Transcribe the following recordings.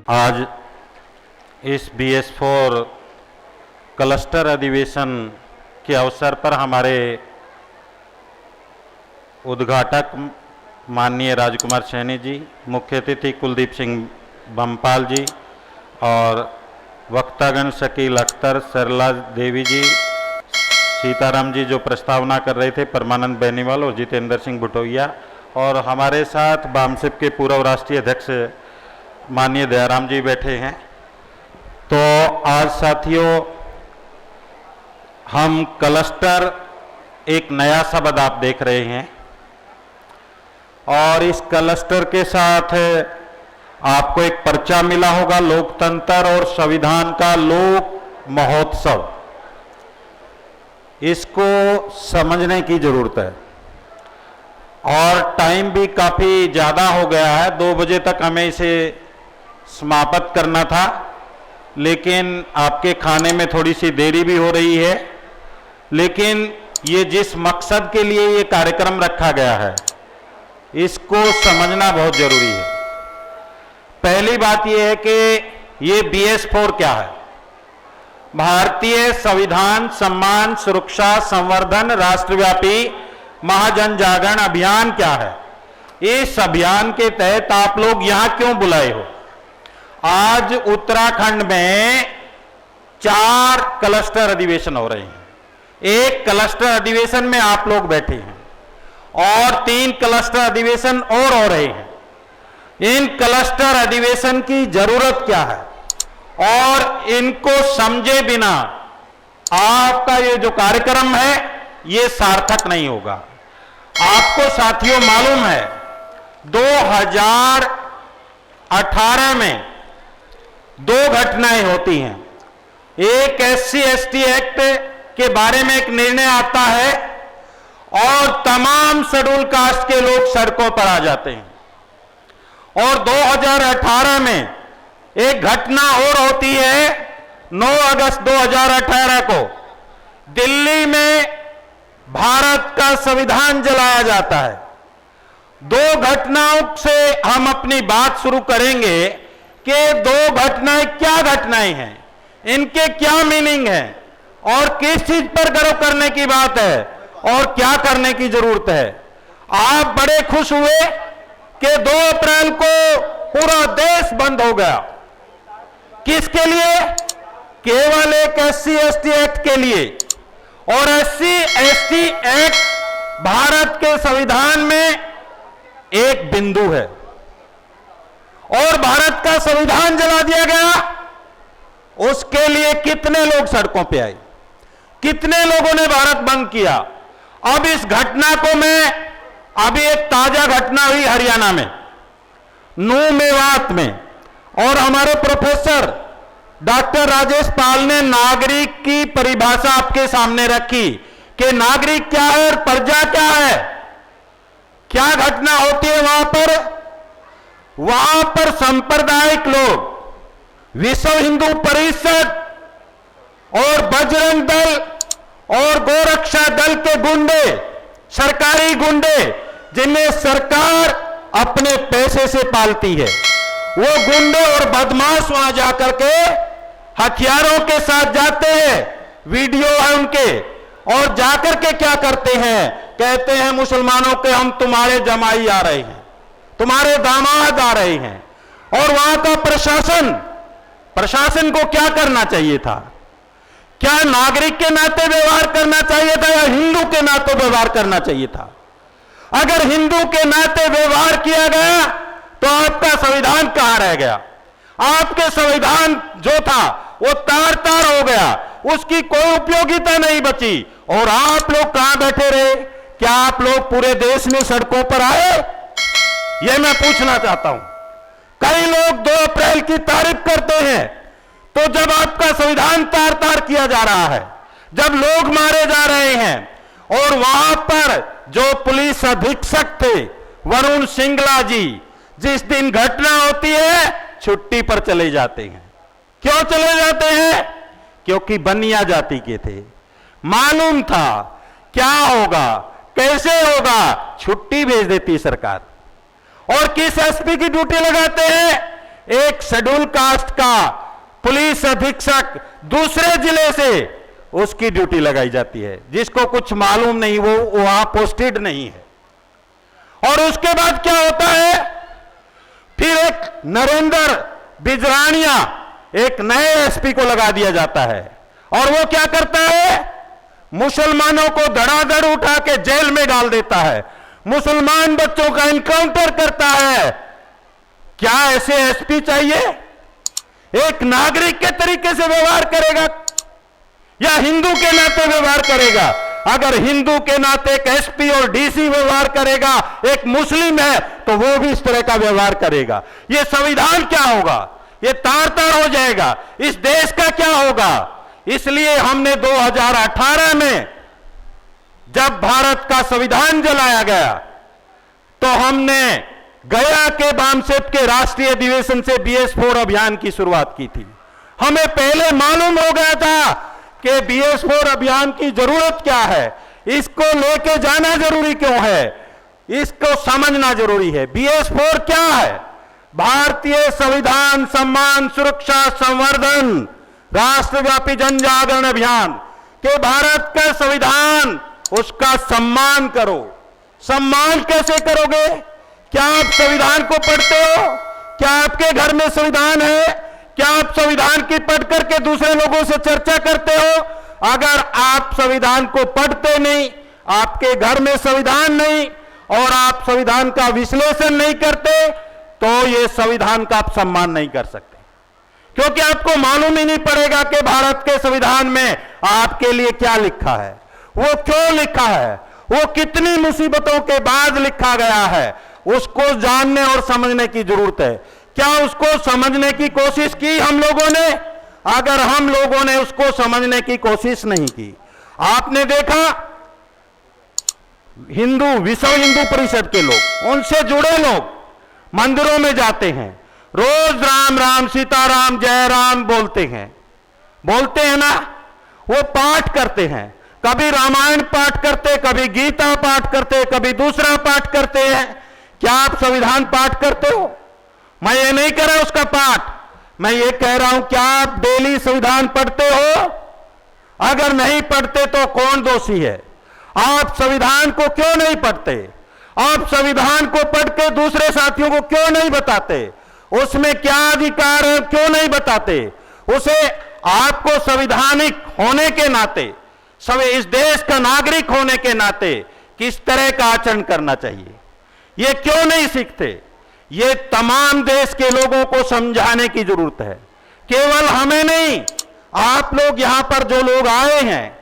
आज इस BS4 cluster अधिवेशन के अवसर पर हमारे उद्घाटक माननीय राजकुमार सैनी जी, मुख्य अतिथि कुलदीप सिंह बमपाल जी और वक्तागण शकील अख्तर, सरला देवी जी, सीताराम जी जो प्रस्तावना कर रहे थे, परमानंद बेनीवाल और जितेंद्र सिंह भुटोइया, और हमारे साथ बामसिप के पूर्व राष्ट्रीय अध्यक्ष माननीय दयाराम जी बैठे हैं। तो आज साथियों, हम क्लस्टर एक नया शब्द आप देख रहे हैं और इस क्लस्टर के साथ आपको एक पर्चा मिला होगा, लोकतंत्र और संविधान का लोक महोत्सव। इसको समझने की जरूरत है और टाइम भी काफी ज्यादा हो गया है। 2 बजे तक हमें इसे समाप्त करना था, लेकिन आपके खाने में थोड़ी सी देरी भी हो रही है। लेकिन ये जिस मकसद के लिए ये कार्यक्रम रखा गया है, इसको समझना बहुत जरूरी है। पहली बात यह है कि ये BS4 क्या है? भारतीय संविधान सम्मान सुरक्षा संवर्धन राष्ट्रव्यापी महाजन जागरण अभियान क्या है? इस अभियान के तहत आप लोग यहां क्यों बुलाए हो? आज उत्तराखंड में 4 क्लस्टर अधिवेशन हो रहे हैं। एक क्लस्टर अधिवेशन में आप लोग बैठे हैं और 3 क्लस्टर अधिवेशन और हो रहे हैं। इन क्लस्टर अधिवेशन की जरूरत क्या है और इनको समझे बिना आपका ये जो कार्यक्रम है ये सार्थक नहीं होगा। आपको साथियों मालूम है 2018 में 2 घटनाएं होती हैं। एक SC/ST एक्ट के बारे में एक निर्णय आता है और तमाम शेड्यूल कास्ट के लोग सड़कों पर आ जाते हैं। और 2018 में एक घटना और होती है। 9 अगस्त 2018 को दिल्ली में भारत का संविधान जलाया जाता है। 2 घटनाओं से हम अपनी बात शुरू करेंगे कि 2 घटनाएं क्या घटनाएं हैं, इनके क्या मीनिंग है और किस चीज पर गर्व करने की बात है और क्या करने की जरूरत है। आप बड़े खुश हुए कि 2 अप्रैल को पूरा देश बंद हो गया। किसके लिए? केवल एक SC/ST एक्ट के लिए। और SC/ST एक्ट भारत के संविधान में एक बिंदु है और भारत का संविधान जला दिया गया। उसके लिए कितने लोग सड़कों पे आए, कितने लोगों ने भारत बंद किया। अब इस घटना को मैं, अभी एक ताजा घटना हुई हरियाणा में, नूह मेवात में, और हमारे प्रोफेसर डॉक्टर राजेश पाल ने नागरिक की परिभाषा आपके सामने रखी कि नागरिक क्या है और प्रजा क्या है। क्या घटना होती है वहां पर सांप्रदायिक लोग, विश्व हिंदू परिषद और बजरंग दल और गोरक्षा दल के गुंडे, सरकारी गुंडे जिन्हें सरकार अपने पैसे से पालती है, वो गुंडे और बदमाश वहां जाकर के हथियारों के साथ जाते हैं, वीडियो है उनके, और जाकर के क्या करते हैं, कहते हैं मुसलमानों के हम तुम्हारे जमाई आ रहे हैं, तुम्हारे दामाद आ रहे हैं। और वहां का प्रशासन को क्या करना चाहिए था? क्या नागरिक के नाते व्यवहार करना चाहिए था या हिंदू के नाते व्यवहार करना चाहिए था? अगर हिंदू के नाते व्यवहार किया गया तो आपका संविधान कहां रह गया? आपके संविधान जो था वो तार तार हो गया, उसकी कोई उपयोगिता नहीं बची। और आप लोग कहां बैठे रहे? क्या आप लोग पूरे देश में सड़कों पर आए? यह मैं पूछना चाहता हूं। कई लोग 2 अप्रैल की तारीफ करते हैं, तो जब आपका संविधान तार तार किया जा रहा है, जब लोग मारे जा रहे हैं, और वहां पर जो पुलिस अधीक्षक थे वरुण सिंगला जी, जिस दिन घटना होती है छुट्टी पर चले जाते हैं। क्यों चले जाते हैं? क्योंकि बनिया जाति के थे। मालूम था क्या होगा, कैसे होगा, छुट्टी भेज देती सरकार। और किस एसपी की ड्यूटी लगाते हैं? एक शेड्यूल कास्ट का पुलिस अधीक्षक दूसरे जिले से उसकी ड्यूटी लगाई जाती है, जिसको कुछ मालूम नहीं, वो वहां पोस्टेड नहीं है। और उसके बाद क्या होता है, फिर एक नरेंद्र बिजरानिया एक नए एसपी को लगा दिया जाता है, और वो क्या करता है, मुसलमानों को धड़ाधड़ उठा के जेल में डाल देता है, मुसलमान बच्चों का इनकाउंटर करता है। क्या ऐसे एसपी चाहिए? एक नागरिक के तरीके से व्यवहार करेगा या हिंदू के नाते व्यवहार करेगा? अगर हिंदू के नाते एक एसपी और डीसी व्यवहार करेगा, एक मुस्लिम है तो वो भी इस तरह का व्यवहार करेगा, ये संविधान क्या होगा? ये तार तार हो जाएगा। इस देश का क्या होगा? इसलिए हमने 2018 में जब भारत का संविधान जलाया गया तो हमने गया के बामसेप के राष्ट्रीय अधिवेशन से BS4 अभियान की शुरुआत की थी। हमें पहले मालूम हो गया था कि BS4 अभियान की जरूरत क्या है, इसको लेके जाना जरूरी क्यों है, इसको समझना जरूरी है। BS4 क्या है? भारतीय संविधान सम्मान सुरक्षा संवर्धन राष्ट्रव्यापी जन जागरण अभियान के भारत का संविधान, उसका सम्मान करो। सम्मान कैसे करोगे? क्या आप संविधान को पढ़ते हो? क्या आपके घर में संविधान है? क्या आप संविधान की पढ़ करके दूसरे लोगों से चर्चा करते हो? अगर आप संविधान को पढ़ते नहीं, आपके घर में संविधान नहीं और आप संविधान का विश्लेषण नहीं करते, तो ये संविधान का आप सम्मान नहीं कर सकते, क्योंकि आपको मालूम ही नहीं पड़ेगा कि भारत के संविधान में आपके लिए क्या लिखा है, वो क्यों लिखा है, वो कितनी मुसीबतों के बाद लिखा गया है, उसको जानने और समझने की जरूरत है। क्या उसको समझने की कोशिश की हम लोगों ने? अगर हम लोगों ने उसको समझने की कोशिश नहीं की, आपने देखा विश्व हिंदू परिषद के लोग, उनसे जुड़े लोग मंदिरों में जाते हैं, रोज राम राम सीताराम जय राम बोलते हैं ना, वो पाठ करते हैं, कभी रामायण पाठ करते, कभी गीता पाठ करते, कभी दूसरा पाठ करते हैं। क्या आप संविधान पाठ करते हो? मैं ये नहीं कह रहा उसका पाठ, मैं ये कह रहा हूं क्या आप डेली संविधान पढ़ते हो? अगर नहीं पढ़ते तो कौन दोषी है? आप संविधान को क्यों नहीं पढ़ते? आप संविधान को पढ़ के दूसरे साथियों को क्यों नहीं बताते? उसमें क्या अधिकार है क्यों नहीं बताते? उसे आपको संवैधानिक होने के नाते, इस देश का नागरिक होने के नाते किस तरह का आचरण करना चाहिए, ये क्यों नहीं सीखते? ये तमाम देश के लोगों को समझाने की जरूरत है। केवल हमें नहीं, आप लोग यहां पर जो लोग आए हैं,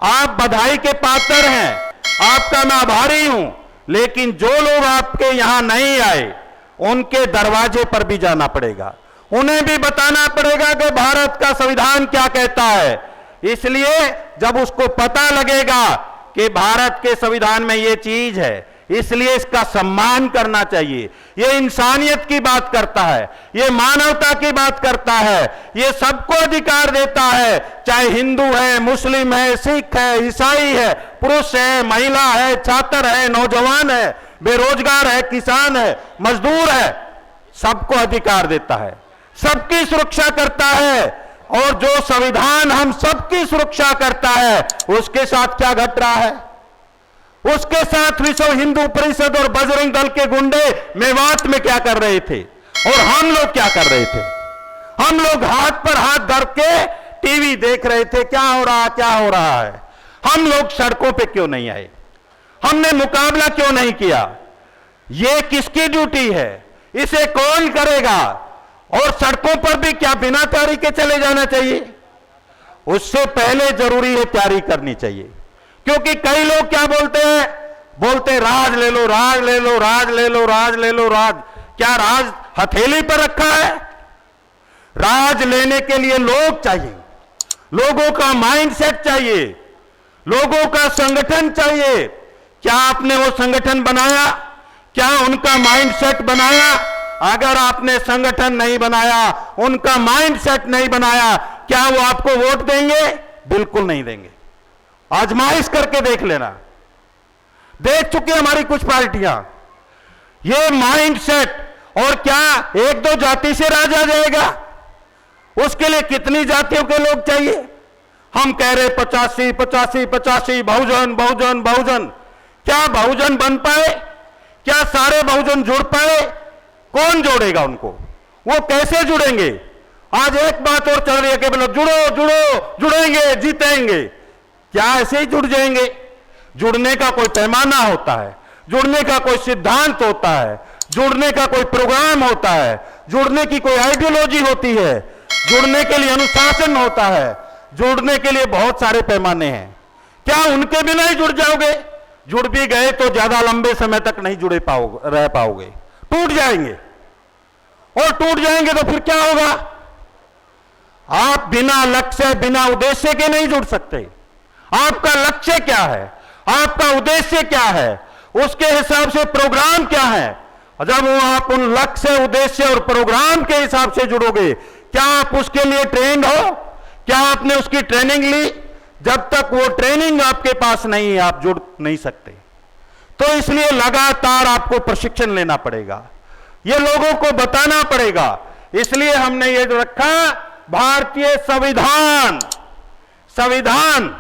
आप बधाई के पात्र हैं, आपका मैं आभारी हूं, लेकिन जो लोग आपके यहां नहीं आए, उनके दरवाजे पर भी जाना पड़ेगा, उन्हें भी बताना पड़ेगा कि भारत का संविधान क्या कहता है। इसलिए जब उसको पता लगेगा कि भारत के संविधान में ये चीज है, इसलिए इसका सम्मान करना चाहिए। ये इंसानियत की बात करता है, ये मानवता की बात करता है, ये सबको अधिकार देता है, चाहे हिंदू है, मुस्लिम है, सिख है, ईसाई है, पुरुष है, महिला है, छात्र है, नौजवान है, बेरोजगार है, किसान है, मजदूर है, सबको अधिकार देता है, सबकी सुरक्षा करता है। और जो संविधान हम सबकी सुरक्षा करता है, उसके साथ क्या घट रहा है? उसके साथ विश्व हिंदू परिषद और बजरंग दल के गुंडे मेवात में क्या कर रहे थे और हम लोग क्या कर रहे थे? हम लोग हाथ पर हाथ धर के टीवी देख रहे थे, क्या हो रहा है। हम लोग सड़कों पे क्यों नहीं आए? हमने मुकाबला क्यों नहीं किया? ये किसकी ड्यूटी है? इसे कौन करेगा? और सड़कों पर भी क्या बिना तैयारी के चले जाना चाहिए? उससे पहले जरूरी है तैयारी करनी चाहिए, क्योंकि कई लोग क्या बोलते राज ले लो, राज ले लो, राज ले लो, राज ले लो। राज क्या राज हथेली पर रखा है? राज लेने के लिए लोग चाहिए, लोगों का माइंडसेट चाहिए, लोगों का संगठन चाहिए। क्या आपने वो संगठन बनाया? क्या उनका माइंडसेट बनाया? अगर आपने संगठन नहीं बनाया, उनका माइंडसेट नहीं बनाया, क्या वो आपको वोट देंगे? बिल्कुल नहीं देंगे। आजमाइश करके देख लेना, देख चुकी हमारी कुछ पार्टियां। ये माइंडसेट और क्या एक दो जाति से राज आ जाएगा? उसके लिए कितनी जातियों के लोग चाहिए? हम कह रहे 85 85 85 बहुजन बहुजन बहुजन। क्या बहुजन बन पाए? क्या सारे बहुजन जुड़ पाए? कौन जोड़ेगा उनको? वो कैसे जुड़ेंगे? आज एक बात और चल रही है कि बोलो जुड़ो जुड़ो, जुड़ेंगे जीतेंगे। क्या ऐसे ही जुड़ जाएंगे? जुड़ने का कोई पैमाना होता है, जुड़ने का कोई सिद्धांत होता है, जुड़ने का कोई प्रोग्राम होता है, जुड़ने की कोई आइडियोलॉजी होती है, जुड़ने के लिए अनुशासन होता है, जुड़ने के लिए बहुत सारे पैमाने हैं। क्या उनके बिना ही जुड़ जाओगे? जुड़ भी गए तो ज्यादा लंबे समय तक नहीं जुड़े रह पाओगे, टूट जाएंगे। और टूट जाएंगे तो फिर क्या होगा? आप बिना लक्ष्य बिना उद्देश्य के नहीं जुड़ सकते। आपका लक्ष्य क्या है? आपका उद्देश्य क्या है? उसके हिसाब से प्रोग्राम क्या है? जब आप उन लक्ष्य उद्देश्य और प्रोग्राम के हिसाब से जुड़ोगे, क्या आप उसके लिए ट्रेंड हो? क्या आपने उसकी ट्रेनिंग ली? जब तक वो ट्रेनिंग आपके पास नहीं है, आप जुड़ नहीं सकते। तो इसलिए लगातार आपको प्रशिक्षण लेना पड़ेगा, ये लोगों को बताना पड़ेगा। इसलिए हमने ये जो रखा, भारतीय संविधान, संविधान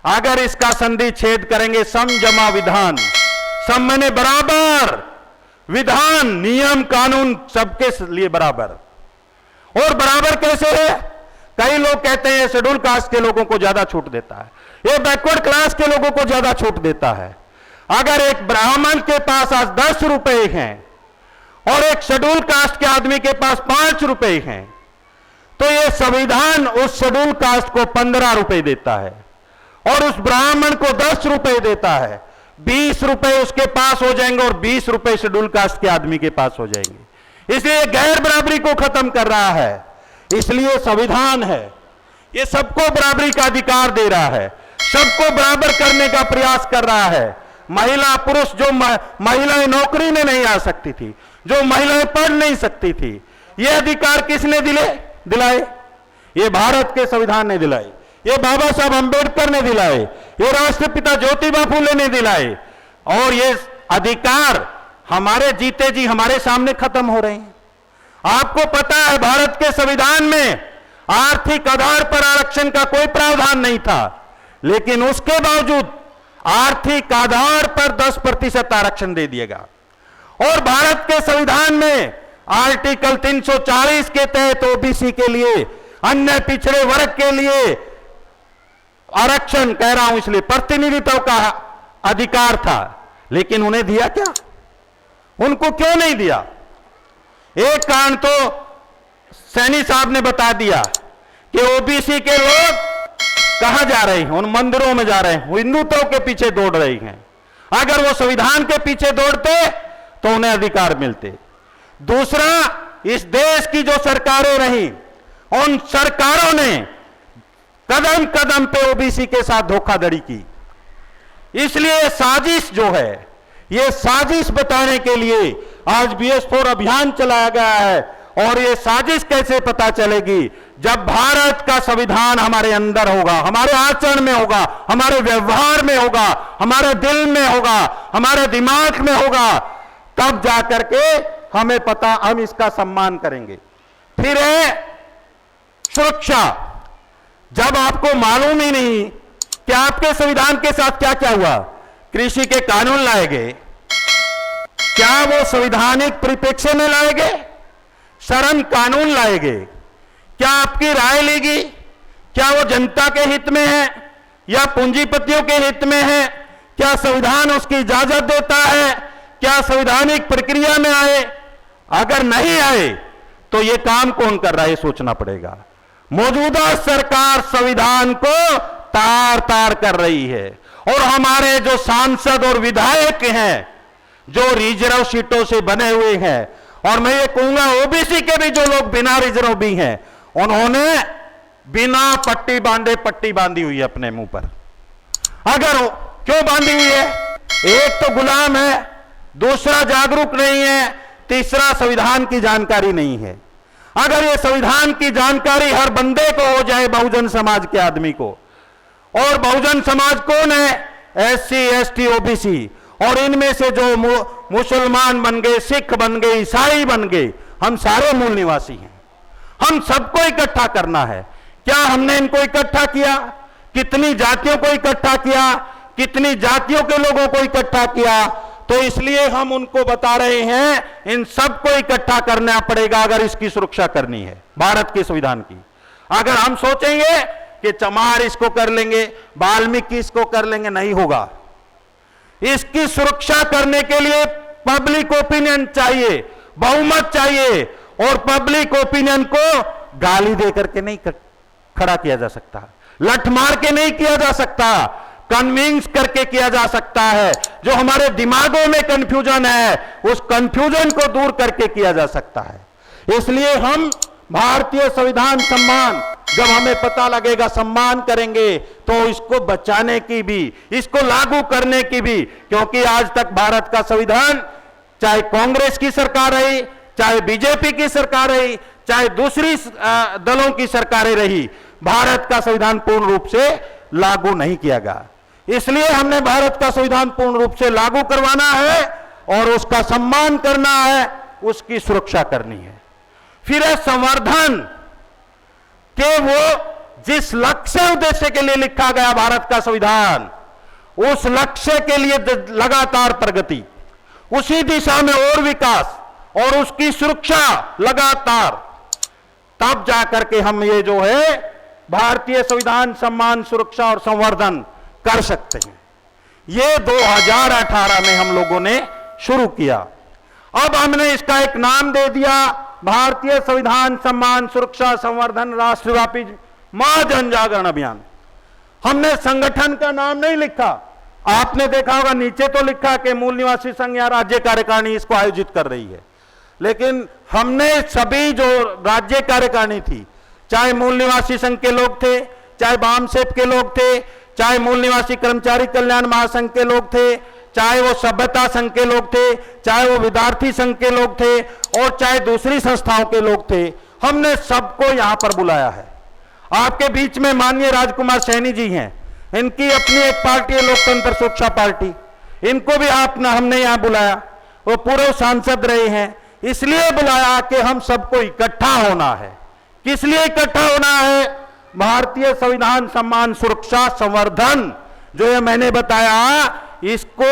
अगर इसका संधि छेद करेंगे, सम जमा विधान, सम माने बराबर, विधान नियम कानून सबके लिए बराबर। और बराबर कैसे है? कई लोग कहते हैं शेड्यूल कास्ट के लोगों को ज्यादा छूट देता है, ये बैकवर्ड क्लास के लोगों को ज्यादा छूट देता है। अगर एक ब्राह्मण के पास आज 10 रुपए हैं और एक शेड्यूल कास्ट के आदमी के पास 5 रुपए हैं, तो ये संविधान उस शेड्यूल कास्ट को 15 रुपए देता है और उस ब्राह्मण को 10 रुपए देता है। 20 रुपए उसके पास हो जाएंगे और 20 रुपए शेड्यूल कास्ट के आदमी के पास हो जाएंगे। इसलिए गैर बराबरी को खत्म कर रहा है। इसलिए संविधान है, ये सबको बराबरी का अधिकार दे रहा है, सबको बराबर करने का प्रयास कर रहा है। महिला पुरुष, जो महिलाएं नौकरी में नहीं आ सकती थी, जो महिलाएं पढ़ नहीं सकती थी, ये अधिकार किसने दिलाए? ये भारत के संविधान ने दिलाए, ये बाबा साहब अंबेडकर ने दिलाए, ये राष्ट्रपिता ज्योतिबा फूले ने दिलाए। और ये अधिकार हमारे जीते जी हमारे सामने खत्म हो रहे हैं। आपको पता है भारत के संविधान में आर्थिक आधार पर आरक्षण का कोई प्रावधान नहीं था, लेकिन उसके बावजूद आर्थिक आधार पर 10% आरक्षण दे दिएगा। और भारत के संविधान में आर्टिकल 340 के तहत ओबीसी के लिए, अन्य पिछड़े वर्ग के लिए आरक्षण, कह रहा हूं इसलिए, प्रतिनिधित्व का अधिकार था, लेकिन उन्हें दिया क्या? उनको क्यों नहीं दिया? एक कारण तो सैनी साहब ने बता दिया कि ओबीसी के लोग कहां जा रहे हैं, उन मंदिरों में जा रहे हैं, हिंदुत्व के पीछे दौड़ रही हैं। अगर वो संविधान के पीछे दौड़ते तो उन्हें अधिकार मिलते। दूसरा, इस देश की जो सरकारें रही, उन सरकारों ने कदम कदम पे ओबीसी के साथ धोखाधड़ी की। इसलिए साजिश जो है, ये साजिश बताने के लिए आज BS4 अभियान चलाया गया है। और ये साजिश कैसे पता चलेगी? जब भारत का संविधान हमारे अंदर होगा, हमारे आचरण में होगा, हमारे व्यवहार में होगा, हमारे दिल में होगा, हमारे दिमाग में होगा, तब जाकर के हमें पता, हम इसका सम्मान करेंगे। फिर है सुरक्षा। जब आपको मालूम ही नहीं कि आपके संविधान के साथ क्या क्या हुआ, कृषि के कानून लाए गए, क्या वो संवैधानिक परिप्रेक्ष्य में लाए गए? शरण कानून लाए गए, क्या आपकी राय लेगी? क्या वो जनता के हित में है या पूंजीपतियों के हित में है? क्या संविधान उसकी इजाजत देता है? क्या संवैधानिक प्रक्रिया में आए? अगर नहीं आए तो ये काम कौन कर रहा है, ये सोचना पड़ेगा। मौजूदा सरकार संविधान को तार तार कर रही है और हमारे जो सांसद और विधायक हैं, जो रिजर्व सीटों से बने हुए हैं, और मैं ये कहूंगा ओबीसी के भी जो लोग बिना रिजर्व भी हैं, उन्होंने बिना पट्टी बांधे पट्टी बांधी हुई है अपने मुंह पर। अगर क्यों बांधी हुई है? एक तो गुलाम है, दूसरा जागरूक नहीं है, तीसरा संविधान की जानकारी नहीं है। अगर ये संविधान की जानकारी हर बंदे को हो जाए, बहुजन समाज के आदमी को, और बहुजन समाज कौन है? SC ST OBC, और इनमें से जो मुसलमान बन गए, सिख बन गए, ईसाई बन गए, हम सारे मूल निवासी हैं। हम सबको इकट्ठा करना है। क्या हमने इनको इकट्ठा किया? कितनी जातियों को इकट्ठा किया? कितनी जातियों के लोगों को इकट्ठा किया? तो इसलिए हम उनको बता रहे हैं, इन सबको इकट्ठा करना पड़ेगा अगर इसकी सुरक्षा करनी है, भारत के संविधान की। अगर हम सोचेंगे कि चमार इसको कर लेंगे, वाल्मीकि इसको कर लेंगे, नहीं होगा। इसकी सुरक्षा करने के लिए पब्लिक ओपिनियन चाहिए, बहुमत चाहिए, और पब्लिक ओपिनियन को गाली देकर के नहीं खड़ा किया जा सकता, लठ मार के नहीं किया जा सकता, कन्विंस करके किया जा सकता है। जो हमारे दिमागों में कंफ्यूजन है, उस कंफ्यूजन को दूर करके किया जा सकता है। इसलिए हम भारतीय संविधान सम्मान, जब हमें पता लगेगा, सम्मान करेंगे, तो इसको बचाने की भी, इसको लागू करने की भी, क्योंकि आज तक भारत का संविधान, चाहे कांग्रेस की सरकार रही, चाहे बीजेपी की सरकार रही, चाहे दूसरी दलों की सरकारें रही, भारत का संविधान पूर्ण रूप से लागू नहीं किया गया। इसलिए हमने भारत का संविधान पूर्ण रूप से लागू करवाना है और उसका सम्मान करना है, उसकी सुरक्षा करनी है। फिर है संवर्धन, कि वो जिस लक्ष्य उद्देश्य के लिए लिखा गया भारत का संविधान, उस लक्ष्य के लिए लगातार प्रगति, उसी दिशा में और विकास और उसकी सुरक्षा लगातार, तब जाकर के हम ये जो है भारतीय संविधान सम्मान, सुरक्षा और संवर्धन कर सकते हैं। ये 2018 में हम लोगों ने शुरू किया। अब हमने इसका एक नाम दे दिया, भारतीय संविधान सम्मान, सुरक्षा, संवर्धन राष्ट्रव्यापी महाजन जागरण अभियान। हमने संगठन का नाम नहीं लिखा। आपने देखा होगा नीचे तो लिखा कि मूल निवासी संघ या राज्य कार्यकारिणी इसको आयोजित कर रही है, लेकिन हमने सभी जो राज्य कार्यकारिणी थी, चाहे मूल निवासी संघ के लोग थे, चाहे बामसेप के लोग थे, चाहे मूल निवासी कर्मचारी कल्याण महासंघ के लोग थे, चाहे वो सभ्यता संघ के लोग थे, चाहे वो विद्यार्थी संघ के लोग थे, और चाहे दूसरी संस्थाओं के लोग थे, हमने सबको यहां पर बुलाया है। आपके बीच में माननीय राजकुमार सैनी जी हैं, इनकी अपनी एक पार्टी है लोकतंत्र सुरक्षा पार्टी, इनको भी हमने यहां बुलाया। वो पूर्व सांसद रहे हैं, इसलिए बुलाया कि हम सबको इकट्ठा होना है। किस लिए इकट्ठा होना है? भारतीय संविधान सम्मान, सुरक्षा, संवर्धन जो ये मैंने बताया, इसको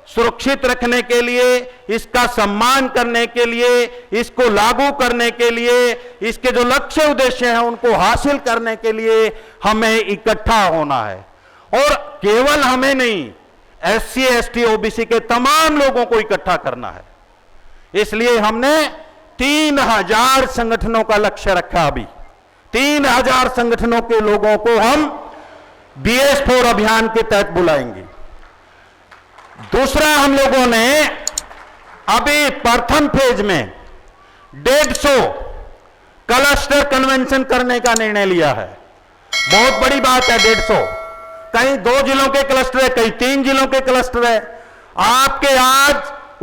सुरक्षित रखने के लिए, इसका सम्मान करने के लिए, इसको लागू करने के लिए, इसके जो लक्ष्य उद्देश्य हैं उनको हासिल करने के लिए हमें इकट्ठा होना है। और केवल हमें नहीं, SC, ST, OBC के तमाम लोगों को इकट्ठा करना है। इसलिए हमने 3000 संगठनों का लक्ष्य रखा। अभी 3000 संगठनों के लोगों को हम BS4 अभियान के तहत बुलाएंगे। दूसरा, हम लोगों ने अभी प्रथम फेज में 150 क्लस्टर कन्वेंशन करने का निर्णय लिया है। बहुत बड़ी बात है। 150, कहीं 2 जिलों के क्लस्टर है, कहीं 3 जिलों के क्लस्टर है। आपके आज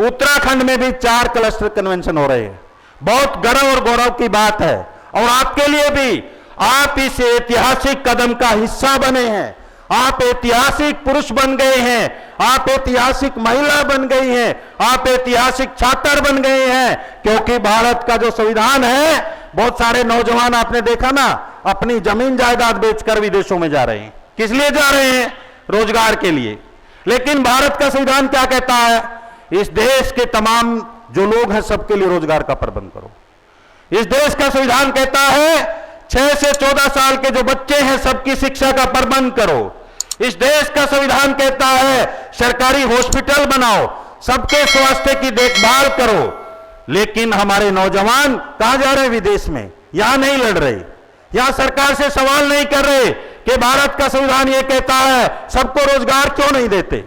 उत्तराखंड में भी 4 क्लस्टर कन्वेंशन हो रहे हैं। बहुत गर्व और गौरव की बात है, और आपके लिए भी, आप इस ऐतिहासिक कदम का हिस्सा बने हैं। आप ऐतिहासिक पुरुष बन गए हैं, आप ऐतिहासिक महिला बन गई हैं, आप ऐतिहासिक छात्र बन गए हैं, क्योंकि भारत का जो संविधान है, बहुत सारे नौजवान आपने देखा ना, अपनी जमीन जायदाद बेचकर विदेशों में जा रहे हैं। किस लिए जा रहे हैं? रोजगार के लिए। लेकिन भारत का संविधान क्या कहता है? इस देश के तमाम जो लोग हैं सबके लिए रोजगार का प्रबंध करो। इस देश का संविधान कहता है 6 से 14 साल के जो बच्चे हैं सबकी शिक्षा का प्रबंध करो। इस देश का संविधान कहता है सरकारी हॉस्पिटल बनाओ, सबके स्वास्थ्य की देखभाल करो। लेकिन हमारे नौजवान कहां जा रहे हैं? विदेश में। यहां नहीं लड़ रहे, यहां सरकार से सवाल नहीं कर रहे कि भारत का संविधान यह कहता है सबको रोजगार क्यों नहीं देते,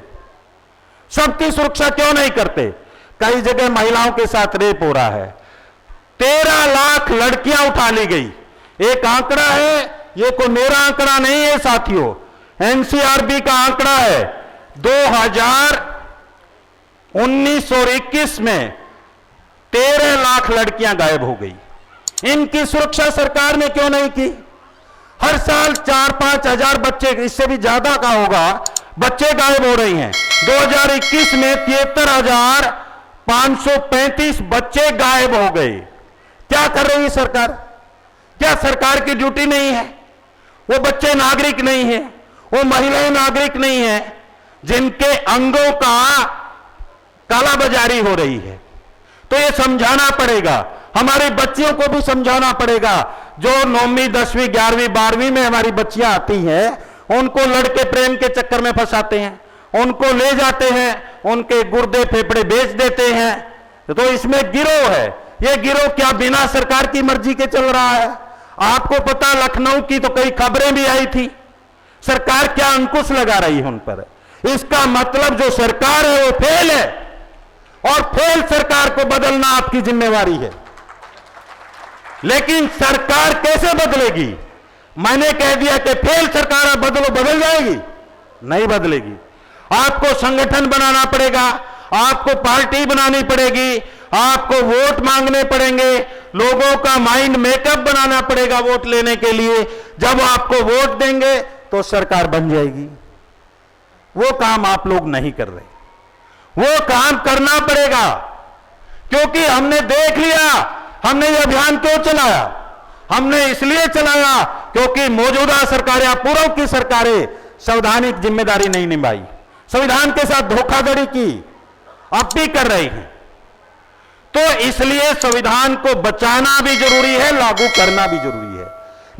सबकी सुरक्षा क्यों नहीं करते। कई जगह महिलाओं के साथ रेप हो रहा है। 13 लाख लड़कियां उठा ली गई। एक आंकड़ा है, ये कोई मेरा आंकड़ा नहीं है साथियों, NCRB का आंकड़ा है। 2019 और 21 में 13 लाख लड़कियां गायब हो गई। इनकी सुरक्षा सरकार ने क्यों नहीं की? हर साल 4-5 हजार बच्चे, इससे भी ज्यादा का होगा, बच्चे गायब हो रही हैं। 2021 में 73,000 535 बच्चे गायब हो गए। क्या कर रही है सरकार? क्या सरकार की ड्यूटी नहीं है? वो बच्चे नागरिक नहीं है, वो महिलाएं नागरिक नहीं है जिनके अंगों का कालाबाजारी हो रही है। तो ये समझाना पड़ेगा, हमारी बच्चियों को भी समझाना पड़ेगा। जो 9वीं 10वीं 11वीं 12वीं में हमारी बच्चियां आती हैं, उनको लड़के प्रेम के चक्कर में फंसाते हैं, उनको ले जाते हैं, उनके गुर्दे फेफड़े बेच देते हैं। तो इसमें गिरोह है। ये गिरोह क्या बिना सरकार की मर्जी के चल रहा है? आपको पता, लखनऊ की तो कई खबरें भी आई थी। सरकार क्या अंकुश लगा रही है उन पर। इसका मतलब जो सरकार है वो फेल है, और फेल सरकार को बदलना आपकी जिम्मेवारी है। लेकिन सरकार कैसे बदलेगी? मैंने कह दिया कि फेल सरकार बदलो, बदल जाएगी? नहीं बदलेगी। आपको संगठन बनाना पड़ेगा, आपको पार्टी बनानी पड़ेगी, आपको वोट मांगने पड़ेंगे, लोगों का माइंड मेकअप बनाना पड़ेगा वोट लेने के लिए। जब आपको वोट देंगे तो सरकार बन जाएगी। वो काम आप लोग नहीं कर रहे। वो काम करना पड़ेगा, क्योंकि हमने देख लिया। हमने ये अभियान क्यों चलाया? हमने इसलिए चलाया क्योंकि मौजूदा सरकारें, पूर्व की सरकारें संवैधानिक जिम्मेदारी नहीं निभाई, संविधान के साथ धोखाधड़ी की, अब भी कर रही हैं। तो इसलिए संविधान को बचाना भी जरूरी है, लागू करना भी जरूरी है।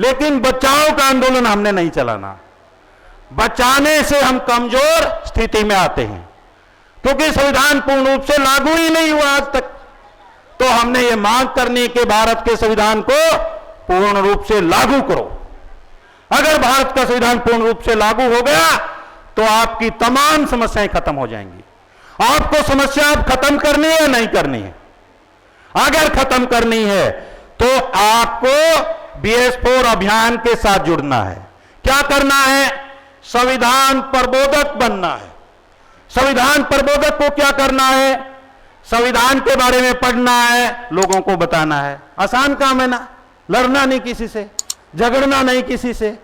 लेकिन बचाव का आंदोलन हमने नहीं चलाना। बचाने से हम कमजोर स्थिति में आते हैं, क्योंकि संविधान पूर्ण रूप से लागू ही नहीं हुआ आज तक। तो हमने ये मांग करनी कि भारत के संविधान को पूर्ण रूप से लागू करो। अगर भारत का संविधान पूर्ण रूप से लागू हो गया तो आपकी तमाम समस्याएं खत्म हो जाएंगी। आपको समस्या अब खत्म करनी है या नहीं करनी है? अगर खत्म करनी है तो आपको BS4 अभियान के साथ जुड़ना है। क्या करना है? संविधान प्रबोधक बनना है। संविधान प्रबोधक को क्या करना है? संविधान के बारे में पढ़ना है, लोगों को बताना है। आसान काम है ना? लड़ना नहीं किसी से, झगड़ना नहीं किसी से।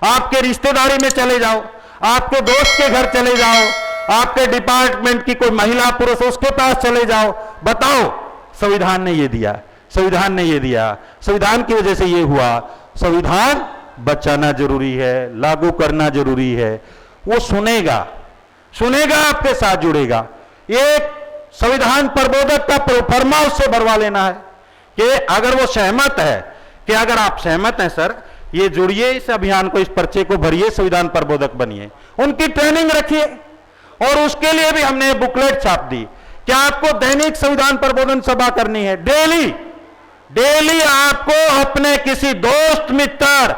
आपके रिश्तेदारी में चले जाओ, आपके दोस्त के घर चले जाओ, आपके डिपार्टमेंट की कोई महिला पुरुष उसके पास चले जाओ, बताओ संविधान ने ये दिया, संविधान ने ये दिया, संविधान की वजह से ये हुआ। संविधान बचाना जरूरी है, लागू करना जरूरी है। वो सुनेगा, सुनेगा, आपके साथ जुड़ेगा। एक संविधान प्रबोधक का प्रोफार्मा उससे भरवा लेना है कि अगर वो सहमत है, कि अगर आप सहमत हैं सर, ये जुड़िए इस अभियान को, इस पर्चे को भरिए, संविधान प्रबोधक बनिए। उनकी ट्रेनिंग रखिए। और उसके लिए भी हमने बुकलेट छाप दी कि आपको दैनिक संविधान प्रबोधन सभा करनी है। डेली डेली आपको अपने किसी दोस्त मित्र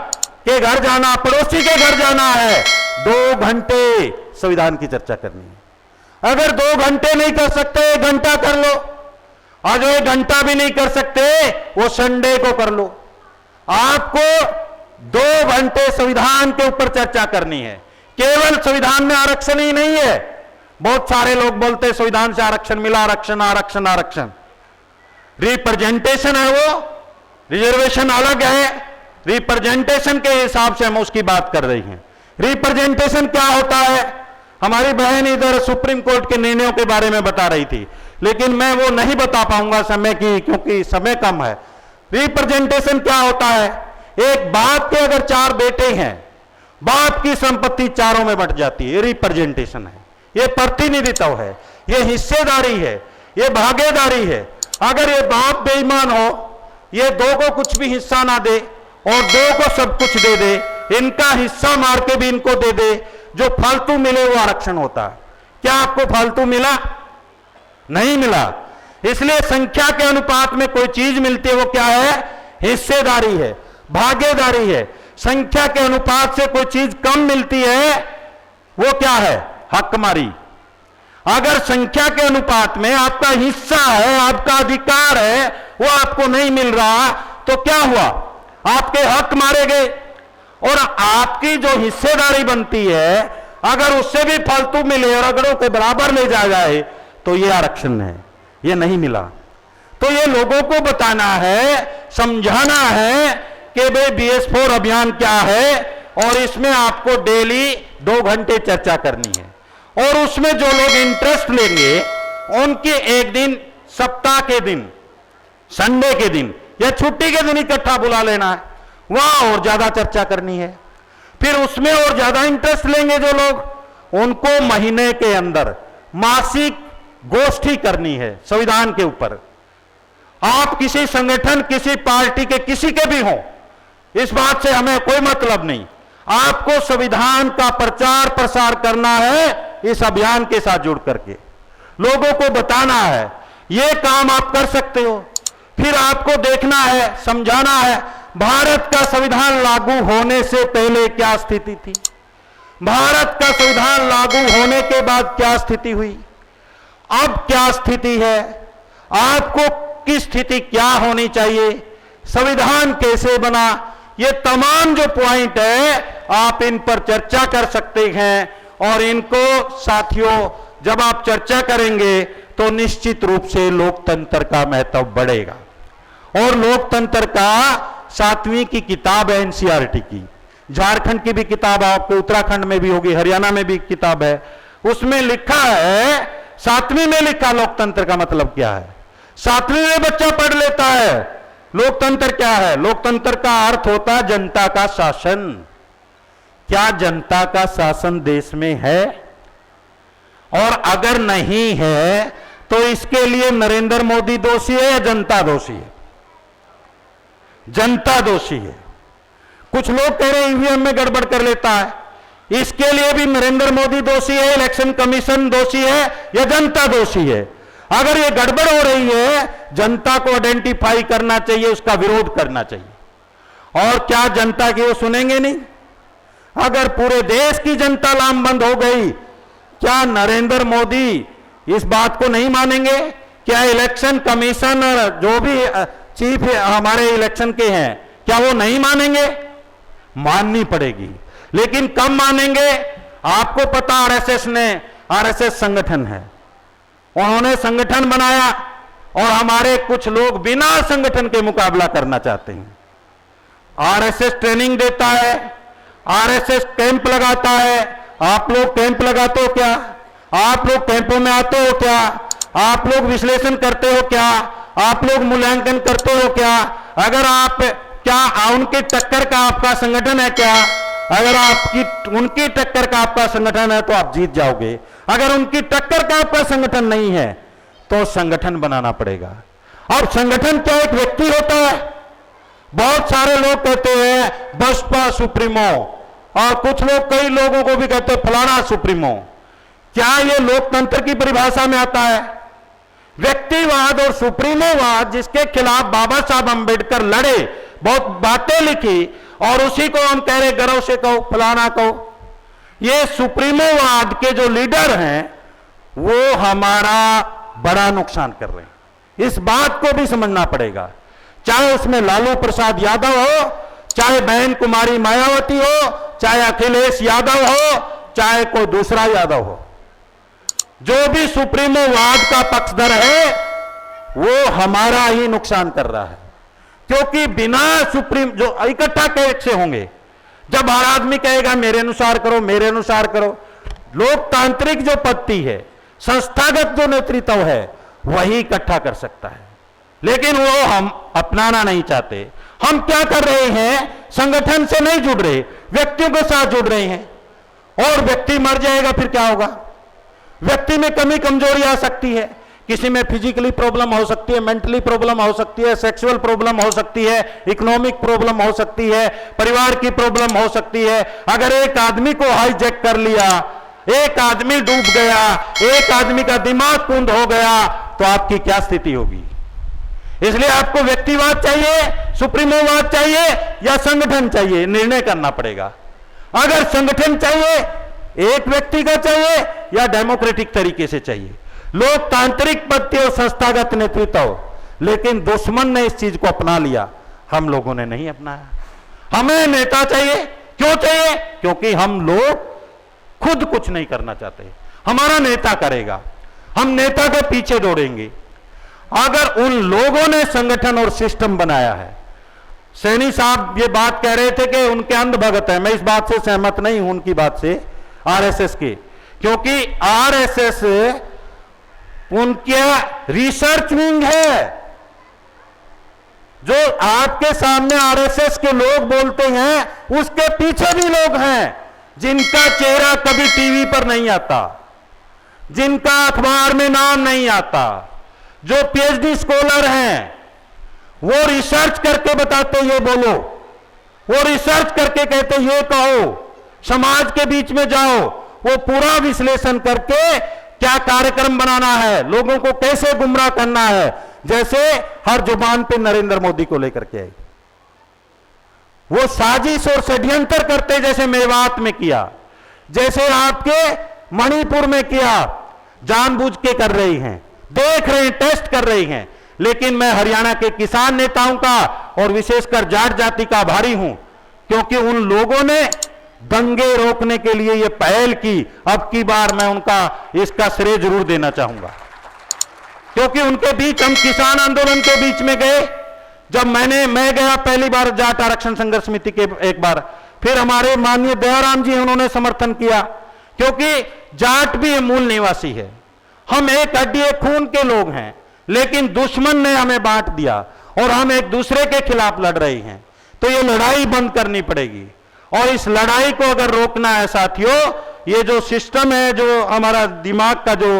के घर जाना, पड़ोसी के घर जाना है, 2 घंटे संविधान की चर्चा करनी है। अगर 2 घंटे नहीं कर सकते, 1 घंटा कर लो। और जो 1 घंटा भी नहीं कर सकते, वो संडे को कर लो। आपको 2 घंटे संविधान के ऊपर चर्चा करनी है। केवल संविधान में आरक्षण ही नहीं है। बहुत सारे लोग बोलते हैं संविधान से आरक्षण मिला, आरक्षण आरक्षण आरक्षण। रिप्रेजेंटेशन है वो, रिजर्वेशन अलग है। रिप्रेजेंटेशन के हिसाब से हम उसकी बात कर रही हैं। रिप्रेजेंटेशन क्या होता है? हमारी बहन इधर सुप्रीम कोर्ट के निर्णयों के बारे में बता रही थी, लेकिन मैं वो नहीं बता पाऊंगा समय की, क्योंकि समय कम है। रिप्रेजेंटेशन क्या होता है? एक बाप के अगर 4 बेटे हैं, बाप की संपत्ति चारों में बंट जाती है। ये रिप्रेजेंटेशन है, ये प्रतिनिधित्व है, ये हिस्सेदारी है, ये भागीदारी है। अगर ये बाप बेईमान हो, ये 2 को कुछ भी हिस्सा ना दे और 2 को सब कुछ दे दे, इनका हिस्सा मार के भी इनको दे दे, जो फालतू मिले वो आरक्षण होता है। क्या आपको फालतू मिला? नहीं मिला। इसलिए संख्या के अनुपात में कोई चीज मिलती है, वो क्या है? हिस्सेदारी है, भागीदारी है। संख्या के अनुपात से कोई चीज कम मिलती है, वो क्या है? हकमारी। अगर संख्या के अनुपात में आपका हिस्सा है, आपका अधिकार है, वो आपको नहीं मिल रहा, तो क्या हुआ? आपके हक मारे गए। और आपकी जो हिस्सेदारी बनती है, अगर उससे भी फालतू मिले और अगड़ों के बराबर ले जाया जाए, तो ये आरक्षण है, ये नहीं मिला। तो ये लोगों को बताना है, समझाना है कि भाई BS4 अभियान क्या है, और इसमें आपको डेली 2 घंटे चर्चा करनी है। और उसमें जो लोग इंटरेस्ट लेंगे, उनकी एक दिन सप्ताह के दिन, संडे के दिन या छुट्टी के दिन इकट्ठा बुला लेना है, वहां और ज्यादा चर्चा करनी है। फिर उसमें और ज्यादा इंटरेस्ट लेंगे जो लोग, उनको महीने के अंदर मासिक गोष्ठी करनी है संविधान के ऊपर। आप किसी संगठन, किसी पार्टी के, किसी के भी हो, इस बात से हमें कोई मतलब नहीं। आपको संविधान का प्रचार प्रसार करना है इस अभियान के साथ जुड़ करके, लोगों को बताना है ये काम आप कर सकते हो। फिर आपको देखना है, समझाना है भारत का संविधान लागू होने से पहले क्या स्थिति थी, भारत का संविधान लागू होने के बाद क्या स्थिति हुई, अब क्या स्थिति है, आपको किस स्थिति क्या होनी चाहिए, संविधान कैसे बना, ये तमाम जो पॉइंट है आप इन पर चर्चा कर सकते हैं। और इनको साथियों जब आप चर्चा करेंगे तो निश्चित रूप से लोकतंत्र का महत्व बढ़ेगा। और लोकतंत्र का 7वीं की किताब है एनसीईआरटी की, झारखंड की भी किताब आपको उत्तराखंड में भी होगी, हरियाणा में भी किताब है, उसमें लिखा है, 7वीं में लिखा लोकतंत्र का मतलब क्या है। 7वीं में बच्चा पढ़ लेता है लोकतंत्र क्या है। लोकतंत्र का अर्थ होता है जनता का शासन। क्या जनता का शासन देश में है? और अगर नहीं है तो इसके लिए नरेंद्र मोदी दोषी है या जनता दोषी है? जनता दोषी है। कुछ लोग कह रहे हैं ईवीएम में गड़बड़ कर लेता है, इसके लिए भी नरेंद्र मोदी दोषी है, इलेक्शन कमीशन दोषी है या जनता दोषी है? अगर ये गड़बड़ हो रही है, जनता को आइडेंटिफाई करना चाहिए, उसका विरोध करना चाहिए। और क्या जनता की वो सुनेंगे नहीं? अगर पूरे देश की जनता लामबंद हो गई, क्या नरेंद्र मोदी इस बात को नहीं मानेंगे? क्या इलेक्शन कमीशन और जो भी चीफ हमारे इलेक्शन के हैं, क्या वो नहीं मानेंगे? माननी पड़ेगी, लेकिन कब मानेंगे? आपको पता आरएसएस संगठन है, उन्होंने संगठन बनाया और हमारे कुछ लोग बिना संगठन के मुकाबला करना चाहते हैं। आरएसएस ट्रेनिंग देता है, आरएसएस कैंप लगाता है। आप लोग कैंप लगाते हो क्या? आप लोग कैंपों में आते हो क्या? आप लोग विश्लेषण करते हो क्या? आप लोग मूल्यांकन करते हो क्या? अगर आप क्या उनकी टक्कर का आपका संगठन है क्या? अगर आपकी उनकी टक्कर का आपका संगठन है तो आप जीत जाओगे। अगर उनकी टक्कर का आपका संगठन नहीं है तो संगठन बनाना पड़ेगा। अब संगठन क्या एक व्यक्ति होता है? बहुत सारे लोग कहते हैं बसपा सुप्रीमो, और कुछ लोग, कई लोगों को भी कहते हैं फलाना सुप्रीमो। क्या ये लोकतंत्र की परिभाषा में आता है? व्यक्तिवाद और सुप्रीमोवाद जिसके खिलाफ बाबा साहब अंबेडकर लड़े, बहुत बातें लिखी, और उसी को हम कह रहे गर्व से कहो, फलाना कहो। ये सुप्रीमोवाद के जो लीडर हैं वो हमारा बड़ा नुकसान कर रहे हैं। इस बात को भी समझना पड़ेगा। चाहे उसमें लालू प्रसाद यादव हो, चाहे बहन कुमारी मायावती हो, चाहे अखिलेश यादव हो, चाहे कोई दूसरा यादव हो, जो भी सुप्रीमोवाद का पक्षधर है वो हमारा ही नुकसान कर रहा है। क्योंकि बिना सुप्रीम जो इकट्ठा कैसे होंगे? जब हर आदमी कहेगा मेरे अनुसार करो, मेरे अनुसार करो। लोकतांत्रिक जो पद्धति है, संस्थागत जो नेतृत्व है, वही इकट्ठा कर सकता है, लेकिन वो हम अपनाना नहीं चाहते। हम क्या कर रहे हैं? संगठन से नहीं जुड़ रहे, व्यक्तियों के साथ जुड़ रहे हैं। और व्यक्ति मर जाएगा फिर क्या होगा? व्यक्ति में कमी कमजोरी आ सकती है, किसी में फिजिकली प्रॉब्लम हो सकती है, मेंटली प्रॉब्लम हो सकती है, सेक्सुअल प्रॉब्लम हो सकती है, इकोनॉमिक प्रॉब्लम हो सकती है, परिवार की प्रॉब्लम हो सकती है। अगर एक आदमी को हाईजैक कर लिया, एक आदमी डूब गया, एक आदमी का दिमाग कुंद हो गया, तो आपकी क्या स्थिति होगी? इसलिए आपको व्यक्तिवाद चाहिए, सुप्रीमोवाद चाहिए या संगठन चाहिए, निर्णय करना पड़ेगा। अगर संगठन चाहिए, एक व्यक्ति का चाहिए या डेमोक्रेटिक तरीके से चाहिए, लोकतांत्रिक पद्धति और संस्थागत नेतृत्व। लेकिन दुश्मन ने इस चीज को अपना लिया, हम लोगों ने नहीं अपनाया। हमें नेता चाहिए। क्यों चाहिए? क्योंकि हम लोग खुद कुछ नहीं करना चाहते, हमारा नेता करेगा, हम नेता के पीछे दौड़ेंगे। अगर उन लोगों ने संगठन और सिस्टम बनाया है, सैनी साहब ये बात कह रहे थे कि उनके अंध भगत है, मैं इस बात से सहमत नहीं हूं उनकी बात से, आरएसएस के, क्योंकि आरएसएस उनका रिसर्च विंग है। जो आपके सामने आरएसएस के लोग बोलते हैं, उसके पीछे भी लोग हैं जिनका चेहरा कभी टीवी पर नहीं आता, जिनका अखबार में नाम नहीं आता, जो पीएचडी स्कॉलर हैं, वो रिसर्च करके बताते ये बोलो, वो रिसर्च करके कहते ये कहो, समाज के बीच में जाओ, वो पूरा विश्लेषण करके क्या कार्यक्रम बनाना है, लोगों को कैसे गुमराह करना है, जैसे हर जुबान पे नरेंद्र मोदी को लेकर के आई। वो साजिश और षड्यंत्र करते, जैसे मेवात में किया, जैसे आपके मणिपुर में किया, जानबूझ के कर रही हैं, देख रहे हैं, टेस्ट कर रही हैं। लेकिन मैं हरियाणा के किसान नेताओं का और विशेषकर जाट जाति का आभारी हूं, क्योंकि उन लोगों ने दंगे रोकने के लिए यह पहल की। अब की बार मैं उनका इसका श्रेय जरूर देना चाहूंगा, क्योंकि उनके बीच हम किसान आंदोलन के बीच में गए। जब मैं गया पहली बार जाट आरक्षण संघर्ष समिति के एक बार, फिर हमारे माननीय दयाराम जी उन्होंने समर्थन किया, क्योंकि जाट भी मूल निवासी है, हम एक हड्डी एक खून के लोग हैं, लेकिन दुश्मन ने हमें बांट दिया और हम एक दूसरे के खिलाफ लड़ रहे हैं। तो ये लड़ाई बंद करनी पड़ेगी, और इस लड़ाई को अगर रोकना है साथियों, ये जो सिस्टम है, जो हमारा दिमाग का जो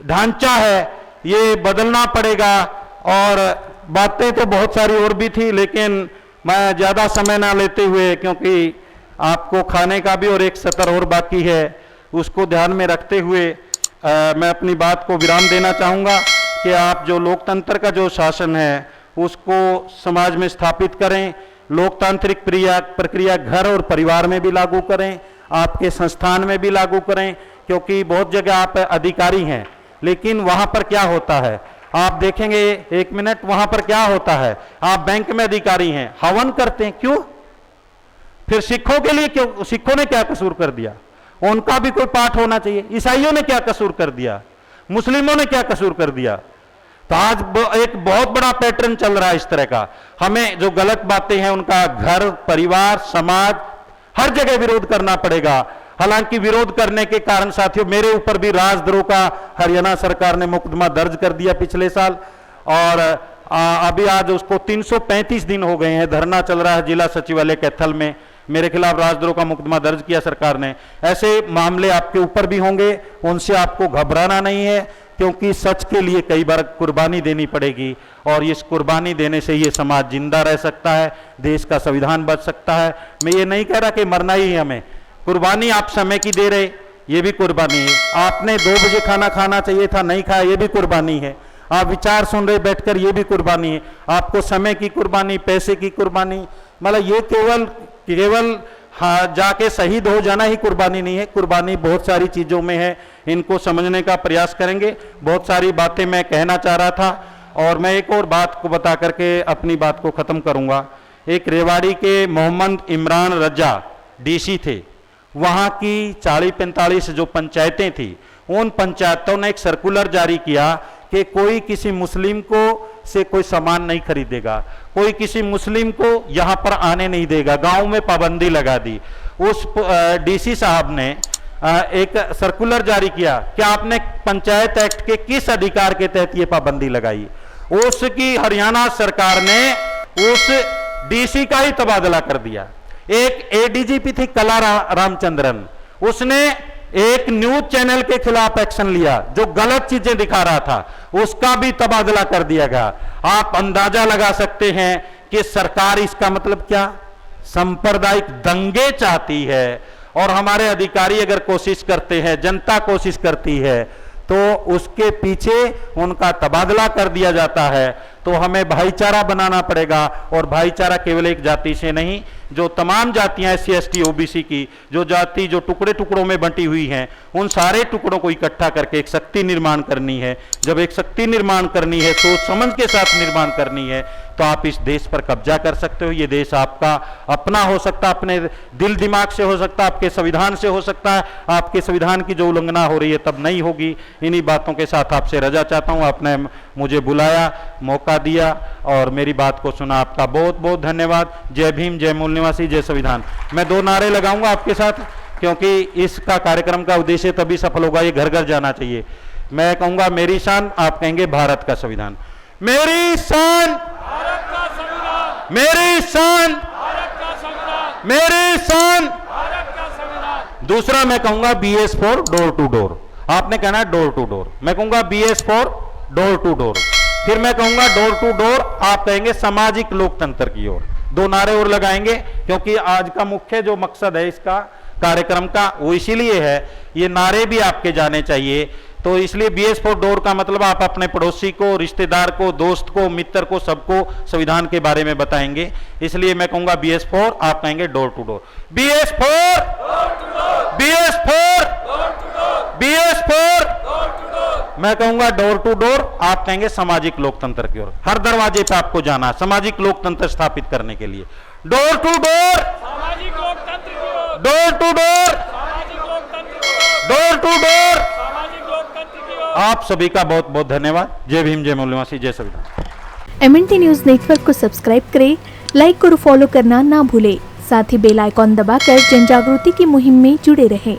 ढांचा है, ये बदलना पड़ेगा। और बातें तो बहुत सारी और भी थी, लेकिन मैं ज़्यादा समय ना लेते हुए, क्योंकि आपको खाने का भी और एक सत्र और बाकी है, उसको ध्यान में रखते हुए मैं अपनी बात को विराम देना चाहूँगा कि आप जो लोकतंत्र का जो शासन है उसको समाज में स्थापित करें, लोकतांत्रिक प्रक्रिया घर और परिवार में भी लागू करें, आपके संस्थान में भी लागू करें, क्योंकि बहुत जगह आप अधिकारी हैं, लेकिन वहाँ पर क्या होता है आप देखेंगे, एक मिनट, वहाँ पर क्या होता है, आप बैंक में अधिकारी हैं, हवन करते हैं, क्यों? फिर सिखों के लिए क्यों? सिखों ने क्या कसूर कर दिया? उनका भी कोई पाठ होना चाहिए। ईसाइयों ने क्या कसूर कर दिया? मुस्लिमों ने क्या कसूर कर दिया? तो आज एक बहुत बड़ा पैटर्न चल रहा है इस तरह का। हमें जो गलत बातें हैं उनका घर, परिवार, समाज, हर जगह विरोध करना पड़ेगा। हालांकि विरोध करने के कारण साथियों मेरे ऊपर भी राजद्रोह का हरियाणा सरकार ने मुकदमा दर्ज कर दिया पिछले साल, और अभी आज उसको 335 दिन हो गए हैं, धरना चल रहा है जिला सचिवालय कैथल में, मेरे खिलाफ राजद्रोह का मुकदमा दर्ज किया सरकार ने। ऐसे मामले आपके ऊपर भी होंगे, उनसे आपको घबराना नहीं है, क्योंकि सच के लिए कई बार कुर्बानी देनी पड़ेगी, और इस कुर्बानी देने से ये समाज जिंदा रह सकता है, देश का संविधान बच सकता है। मैं ये नहीं कह रहा कि मरना ही है हमें, कुर्बानी आप समय की दे रहे, ये भी कुर्बानी है। आपने 2 बजे खाना खाना चाहिए था, नहीं खाया, ये भी कुर्बानी है। आप विचार सुन रहे बैठकर, ये भी कुर्बानी है। आपको समय की कुर्बानी, पैसे की कुर्बानी, मतलब ये केवल हाँ जाके शहीद हो जाना ही कुर्बानी नहीं है, कुर्बानी बहुत सारी चीज़ों में है। इनको समझने का प्रयास करेंगे। बहुत सारी बातें मैं कहना चाह रहा था, और मैं एक और बात को बता करके अपनी बात को ख़त्म करूँगा। एक रेवाड़ी के मोहम्मद इमरान रजा डीसी थे, वहाँ की 40-45 जो पंचायतें थी, उन पंचायतों ने एक सर्कुलर जारी किया कि कोई किसी मुस्लिम को से कोई सामान नहीं खरीदेगा, कोई किसी मुस्लिम को यहाँ पर आने नहीं देगा, गांव में पाबंदी लगा दी। उस डीसी साहब ने एक सर्कुलर जारी किया कि आपने पंचायत एक्ट के किस अधिकार के तहत ये पाबंदी लगाई। उसकी हरियाणा सरकार ने उस डीसी का ही तबादला कर दिया। एक एडीजीपी थी कला रामचंद्रन, उसने एक न्यूज चैनल के खिलाफ एक्शन लिया जो गलत चीजें दिखा रहा था, उसका भी तबादला कर दिया गया। आप अंदाजा लगा सकते हैं कि सरकार इसका मतलब क्या, सांप्रदायिक दंगे चाहती है। और हमारे अधिकारी अगर कोशिश करते हैं, जनता कोशिश करती है, तो उसके पीछे उनका तबादला कर दिया जाता है। तो हमें भाईचारा बनाना पड़ेगा, और भाईचारा केवल एक जाति से नहीं, जो तमाम जातियां SC ST OBC की जो जाति जो टुकड़े टुकड़ों में बंटी हुई हैं, उन सारे टुकड़ों को इकट्ठा करके एक शक्ति निर्माण करनी है। जब एक शक्ति निर्माण करनी है, सोच समझ के साथ निर्माण करनी है, तो आप इस देश पर कब्जा कर सकते हो। ये देश आपका अपना हो सकता है, अपने दिल दिमाग से हो सकता है, आपके संविधान से हो सकता है। आपके संविधान की जो उल्लंघना हो रही है तब नहीं होगी। इन्हीं बातों के साथ आपसे रजा चाहता हूँ। आपने मुझे बुलाया, मौका दिया और मेरी बात को सुना, आपका बहुत बहुत धन्यवाद। जय भीम, जय मूल निवासी, जय संविधान। मैं 2 नारे लगाऊंगा आपके साथ, क्योंकि इसका कार्यक्रम का उद्देश्य तभी सफल होगा, ये घर घर जाना चाहिए। मैं कहूंगा मेरी शान, आप कहेंगे भारत का संविधान। मेरी शान भारत का संविधान, मेरी शान भारत का संविधान, मेरी शान। भारत का संविधान। दूसरा मैं कहूंगा BS for door to door. आपने कहना है डोर टू डोर, मैं कहूंगा BS for door to door. फिर मैं कहूंगा डोर टू डोर, आप कहेंगे सामाजिक लोकतंत्र की ओर। दो नारे और लगाएंगे, क्योंकि आज का मुख्य जो मकसद है इसका कार्यक्रम का वो इसीलिए है, ये नारे भी आपके जाने चाहिए। तो इसलिए BS फॉर डोर का मतलब आप अपने पड़ोसी को, रिश्तेदार को, दोस्त को, मित्र को, सबको संविधान के बारे में बताएंगे। इसलिए मैं कहूंगा BS फॉर, आप कहेंगे door to door. BS for, BS for, BS for, मैं कहूंगा डोर टू डोर, आप कहेंगे सामाजिक लोकतंत्र की ओर। हर दरवाजे पे आपको जाना सामाजिक लोकतंत्र स्थापित करने के लिए। डोर टू डोर, सामाजिक लोकतंत्र की ओर, डोर टू डोर, सामाजिक लोकतंत्र की ओर, डोर टू डोर। सामाजिक लोकतंत्र की ओर। आप सभी का बहुत बहुत धन्यवाद। जय भीम, जय मौलवी, जय संविधान। MNT न्यूज़ नेटवर्क को सब्सक्राइब करें, लाइक और फॉलो करना ना भूलें। साथ ही बेल आइकॉन दबाकर जन जागृति की मुहिम में जुड़े रहें।